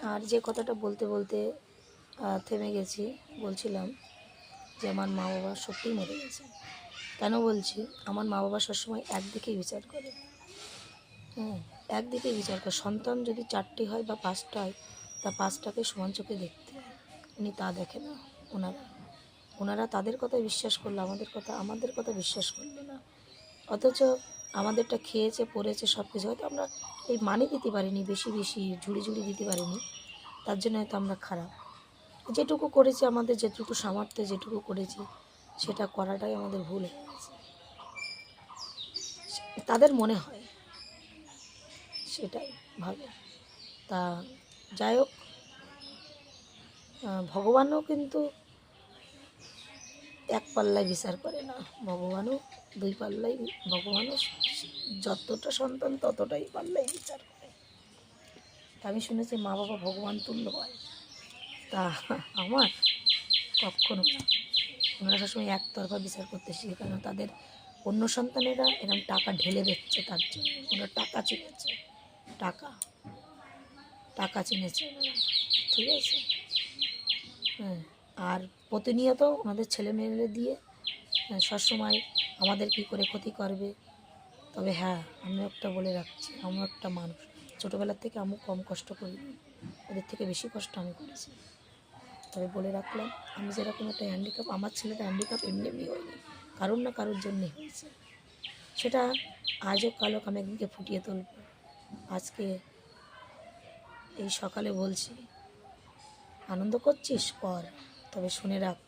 আর যে কথাটা বলতে বলতে থেমে গেছি, বলছিলাম যে আমার মা বাবা সত্যিই মরে গেছে। কেন বলছি? আমার মা বাবা সবসময় একদিকেই বিচার করে, একদিকেই বিচার করে। সন্তান যদি 4টি হয় বা 5টা হয়, তা 5টাকে সমান চোখে দেখতে হয়। উনি তা দেখে না। ওনারা তাদের কথাই বিশ্বাস করলো, আমাদের কথা বিশ্বাস করলো না। অথচ আমাদেরটা খেয়েছে, পড়েছে, সব কিছু। হয়তো আমরা এই মানি দিতে পারিনি, বেশি ঝুড়ি দিতে পারিনি, তার জন্য হয়তো আমরা খারাপ। যেটুকু করেছি, আমাদের যেটুকু সামর্থ্যে যেটুকু করেছি, সেটা করাটাই আমাদের ভুল হয়ে গেছে। তাদের মনে হয় সেটাই ভাবে। তা যাই হোক, ভগবানও কিন্তু এক পাল্লায় বিচার করে না, ভগবানও 2 পাল্লায়। ভগবানও যতটা সন্তান ততটাই পাল্লায় বিচার করে। তা আমি শুনেছি মা বাবা ভগবান তুল্য হয়, তা আমার কখনো না। ওনারা সবসময় একতরফা বিচার করতে শিখে। কেন? তাদের অন্য সন্তানেরা এরকম টাকা ঢেলে দিচ্ছে, তার জন্য ওরা টাকা চিনেছে, টাকা চিনেছে ওনারা, ঠিক আছে? হ্যাঁ। আর প্রতিনিয়ত আমাদের ছেলে মেয়েদের দিয়ে সবসময় আমাদের কী করে ক্ষতি করবে। তবে হ্যাঁ, আমি একটা বলে রাখছি, আমি একটা মানুষ, ছোটোবেলার থেকে আমি কম কষ্ট করিনি, ওদের থেকে বেশি কষ্ট আমি করেছি। তবে বলে রাখলাম, আমি যেরকম একটা হ্যান্ডিক্যাপ, আমার ছেলেটা হ্যান্ডিক্যাপ এমনি হয়নি, কারোর না কারোর জন্যে হয়েছে। সেটা আজও কালো আমি একদিনকে ফুটিয়ে তুলব। আজকে এই সকালে বলছি, আনন্দ করছিস কর, তবে শুনে রাখ,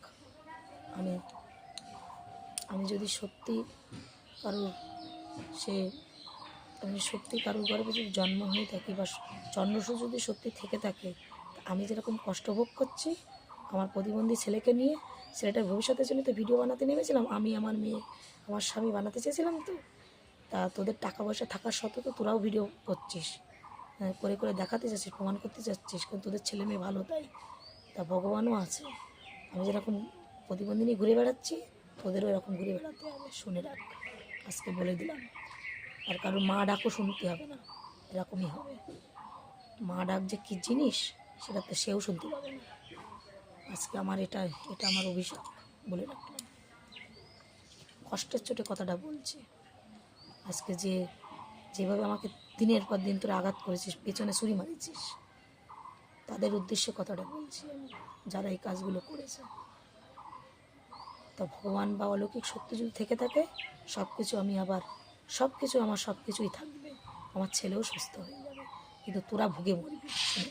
আমি যদি সত্যি কারোর আমি সত্যি কারোর গর্ভে যদি জন্ম হয়ে থাকি বা জন্মসূত্র যদি সত্যি থেকে থাকে, আমি যেরকম কষ্ট ভোগ করছি আমার প্রতিবন্ধী ছেলেকে নিয়ে, ছেলেটার ভবিষ্যতের জন্য তো ভিডিও বানাতে নেমেছিলাম আমি, আমার মেয়ে, আমার স্বামী বানাতে চেয়েছিলাম। তো তা তোদের টাকা পয়সা থাকার সত্ত্বেও তো তোরাও ভিডিও করছিস, করে দেখাতে চাচ্ছিস, প্রমাণ করতে চাচ্ছিস, কিন্তু তোদের ছেলে মেয়ে ভালো তাই। তা ভগবানও আছে, আমি যেরকম প্রতিবন্ধী নিয়ে ঘুরে বেড়াচ্ছি, তোদেরও এরকম ঘুরে বেড়াতে হবে, শুনে রাখ, আজকে বলে দিলাম। আর কারোর মা ডাকও শুনতে হবে না, এরকমই হবে। মা ডাক যে কী জিনিস সেটা তো সেও শুনতে পাবে না। আজকে আমার এটা আমার অভিশাপ, বলে রাখলাম। কষ্টের চোটে কথাটা বলছি। আজকে যেভাবে আমাকে দিনের পর দিন তোরা আঘাত করেছিস, পেছনে ছুরি মারিছিস, তাদের উদ্দেশ্যে কথাটা বলছি আমি, যারা এই কাজগুলো করেছে। তা ভগবান বা অলৌকিক শক্তি যদি থেকে থাকে, আমার সব কিছুই থাকবে, আমার ছেলেও সুস্থ হয়ে যাবে, কিন্তু তোরা ভুগে মরবি।